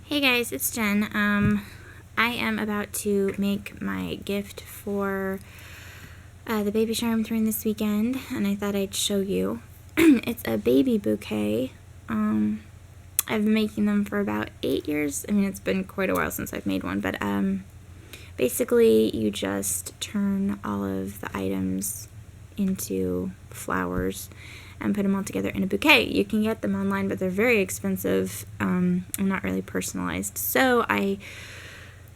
Hey guys, it's Jen. I am about to make my gift for the baby shower I'm throwing this weekend, and I thought I'd show you. It's a baby bouquet. I've been making them for about 8 years. I mean, it's been quite a while since I've made one, but basically you just turn all of the items into flowers and put them all together in a bouquet. You can get them online, but they're very expensive and not really personalized. So I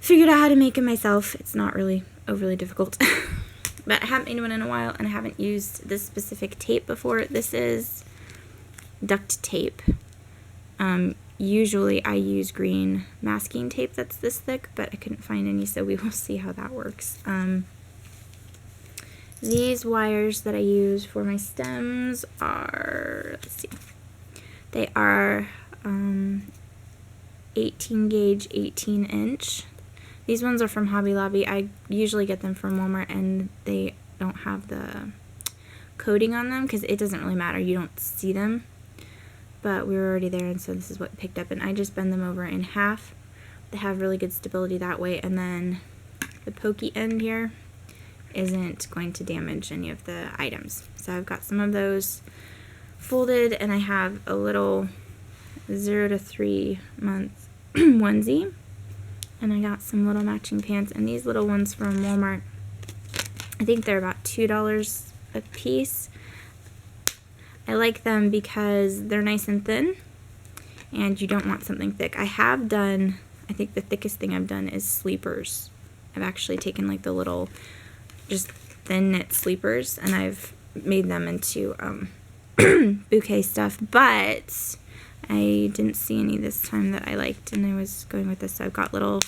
figured out how to make them myself. It's not really overly difficult. But I haven't made one in a while, and I haven't used this specific tape before. This is duct tape. Usually I use green masking tape that's this thick, but I couldn't find any, so we will see how that works. These wires that I use for my stems are, let's see, they are 18 gauge, 18 inch. These ones are from Hobby Lobby. I usually get them from Walmart, and they don't have the coating on them because it doesn't really matter. You don't see them, but we were already there, and so this is what picked up, and I just bend them over in half. They have really good stability that way, and then the pokey end here isn't going to damage any of the items. So I've got some of those folded, and I have a little 0 to 3 month onesie, and I got some little matching pants, and these little ones from Walmart, I think they're about $2 a piece. I like them because they're nice and thin, and you don't want something thick. I have done, I think the thickest thing I've done is sleepers. I've actually taken like the little just thin knit sleepers, and I've made them into bouquet stuff, but I didn't see any this time that I liked, and I was going with this. So I've got little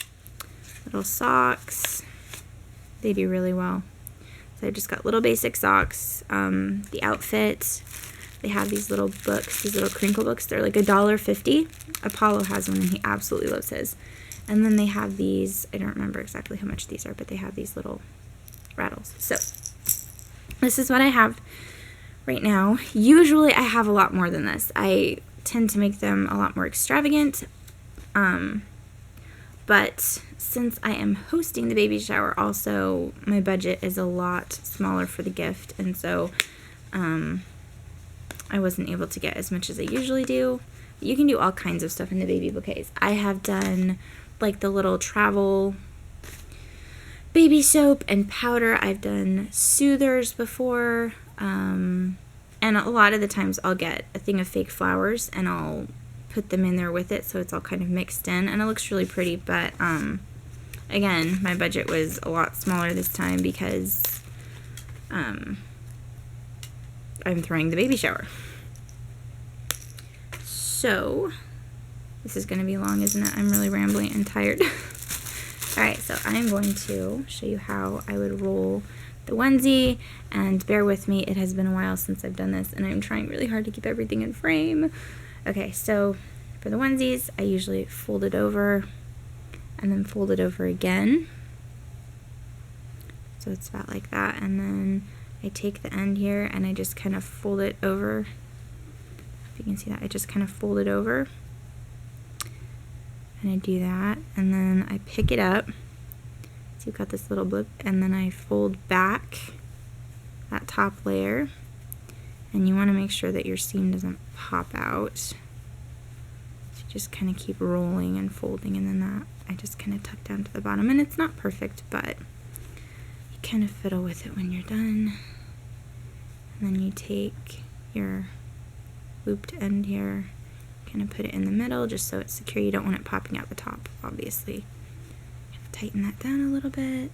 socks. They do really well. So I just got little basic socks. The outfit, they have these little books, these little crinkle books. They're like $1.50. Apollo has one, and he absolutely loves his. And then they have these, I don't remember exactly how much these are, but they have these little rattles. So this is what I have right now. Usually I have a lot more than this. I tend to make them a lot more extravagant, but since I am hosting the baby shower also, my budget is a lot smaller for the gift, and so I wasn't able to get as much as I usually do. You can do all kinds of stuff in the baby bouquets. I have done like the little travel baby soap and powder. I've done soothers before, and a lot of the times I'll get a thing of fake flowers and I'll put them in there with it, so it's all kind of mixed in, and it looks really pretty. But again, my budget was a lot smaller this time because I'm throwing the baby shower. So this is going to be long, isn't it? I'm really rambling and tired. Alright, so I'm going to show you how I would roll the onesie, and bear with me, it has been a while since I've done this, and I'm trying really hard to keep everything in frame. Okay, so for the onesies, I usually fold it over, and then fold it over again. So it's about like that, and then I take the end here, and I just kind of fold it over. If you can see that, I just kind of fold it over. And I do that, and then I pick it up. So you've got this little blip, and then I fold back that top layer, and you want to make sure that your seam doesn't pop out. So you just kind of keep rolling and folding, and then that I just kind of tuck down to the bottom, and it's not perfect, but you kind of fiddle with it when you're done. And then you take your looped end here, kind of put it in the middle just so it's secure. You don't want it popping out the top, obviously. Tighten that down a little bit.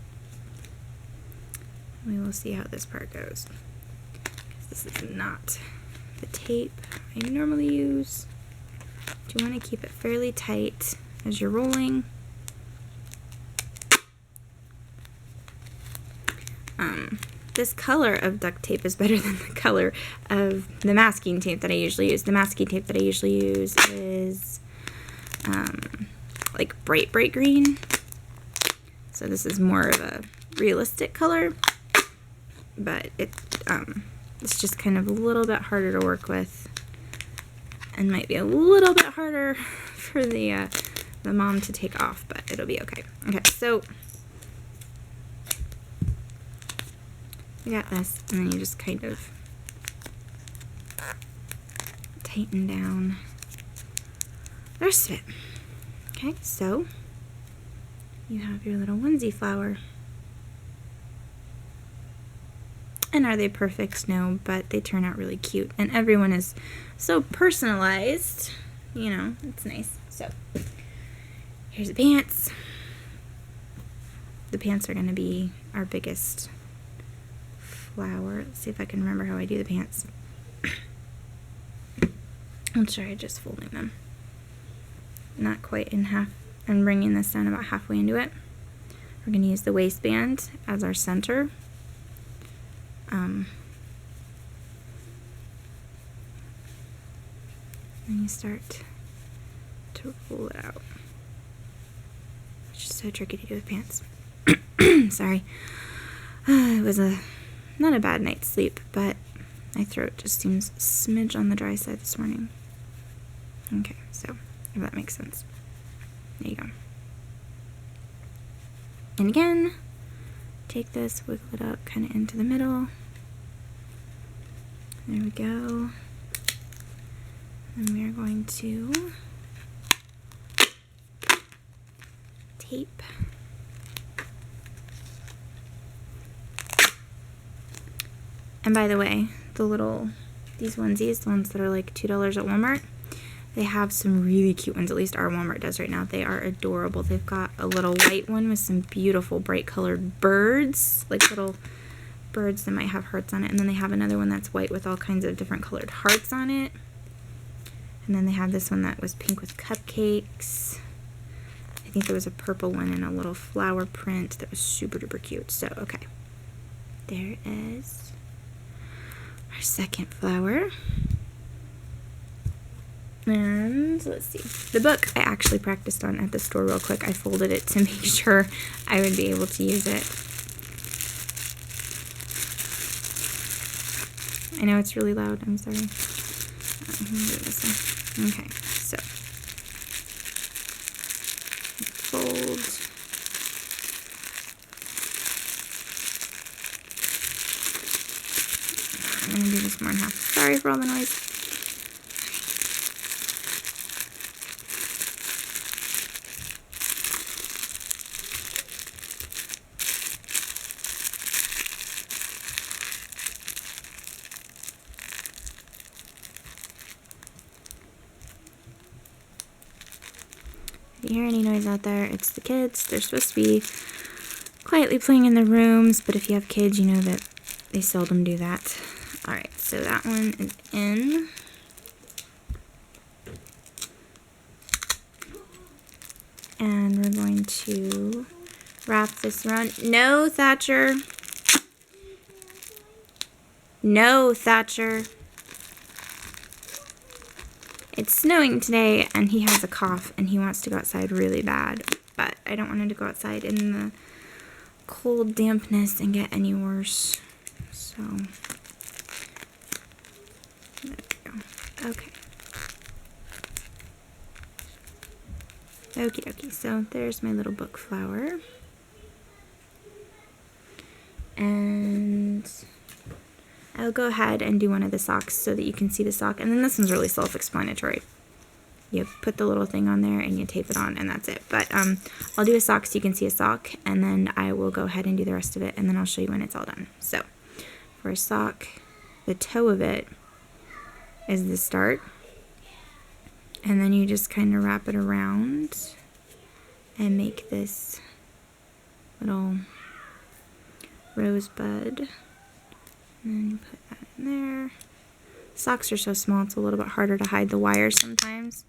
We will see how this part goes. This is not the tape I normally use. You want to keep it fairly tight as you're rolling. This color of duct tape is better than the color of the masking tape that I usually use. The masking tape that I usually use is like bright green. So this is more of a realistic color, but it's just kind of a little bit harder to work with, and might be a little bit harder for the the mom to take off, but it'll be okay. Okay, so you got this, and then you just kind of tighten down the rest of it. Okay, so you have your little onesie flower. And are they perfect? No, but they turn out really cute. And everyone is so personalized. You know, it's nice. So, here's the pants. The pants are going to be our biggest flower. Let's see if I can remember how I do the pants. I'll try just folding them. Not quite in half. And bringing this down about halfway into it. We're going to use the waistband as our center. And you start to roll it out, which is so tricky to do with pants. Sorry. It was not a bad night's sleep, but my throat just seems a smidge on the dry side this morning. Okay, so if that makes sense. There you go. And again, take this, wiggle it up kind of into the middle. There we go. And we are going to tape. And by the way, these onesies, the ones that are like $2 at Walmart, they have some really cute ones, at least our Walmart does right now. They are adorable. They've got a little white one with some beautiful bright colored birds, like little birds that might have hearts on it. And then they have another one that's white with all kinds of different colored hearts on it. And then they have this one that was pink with cupcakes. I think there was a purple one and a little flower print that was super duper cute. So, okay. There is our second flower. And let's see. The book I actually practiced on at the store real quick. I folded it to make sure I would be able to use it. I know it's really loud. I'm sorry. I'm gonna do this one. Okay, so fold. I'm gonna do this more in half. Sorry for all the noise. If you hear any noise out there, it's the kids. They're supposed to be quietly playing in their rooms, but if you have kids, you know that they seldom do that. Alright, so that one is in. And we're going to wrap this around. No, Thatcher. No, Thatcher. It's snowing today, and he has a cough, and he wants to go outside really bad. But I don't want him to go outside in the cold dampness and get any worse. So, there we go. Okay. Okie dokie. So, there's my little book flower. And I'll go ahead and do one of the socks so that you can see the sock. And then this one's really self-explanatory. You put the little thing on there and you tape it on and that's it. But I'll do a sock so you can see a sock. And then I will go ahead and do the rest of it. And then I'll show you when it's all done. So for a sock, the toe of it is the start. And then you just kind of wrap it around and make this little rosebud. And then you put that in there. Socks are so small, it's a little bit harder to hide the wires sometimes.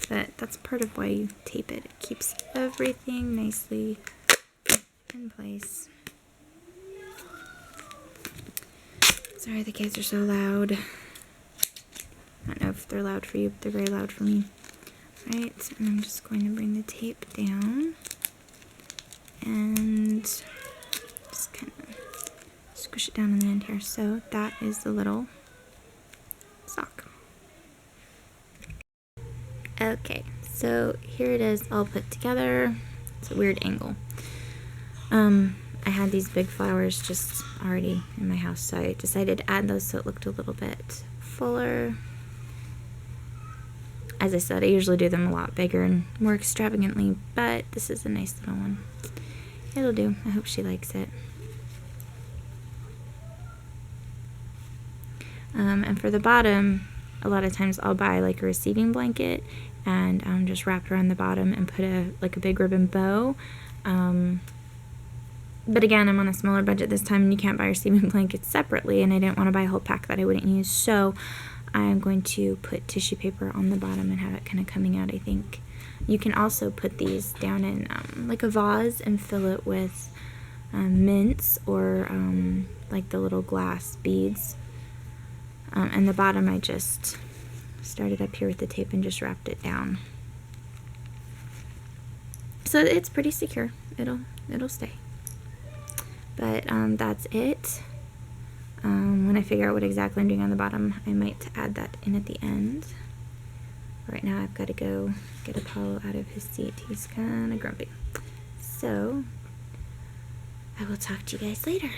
But that's part of why you tape it. It keeps everything nicely in place. Sorry, the kids are so loud. I don't know if they're loud for you, but they're very loud for me. Right, and I'm just going to bring the tape down. And just kind of squish it down in the end here. So that is the little sock. Okay, so here it is all put together. It's a weird angle. I had these big flowers just already in my house, so I decided to add those so it looked a little bit fuller. As I said, I usually do them a lot bigger and more extravagantly, but this is a nice little one. It'll do. I hope she likes it. And for the bottom, a lot of times I'll buy like a receiving blanket and just wrap it around the bottom and put a big ribbon bow. But again, I'm on a smaller budget this time and you can't buy receiving blankets separately, and I didn't want to buy a whole pack that I wouldn't use, so I'm going to put tissue paper on the bottom and have it kind of coming out, I think. You can also put these down in like a vase and fill it with mints or like the little glass beads. And the bottom I just started up here with the tape and just wrapped it down. So it's pretty secure. It'll stay. But that's it. When I figure out what exactly I'm doing on the bottom, I might add that in at the end. Right now I've got to go get Apollo out of his seat. He's kind of grumpy. So I will talk to you guys later.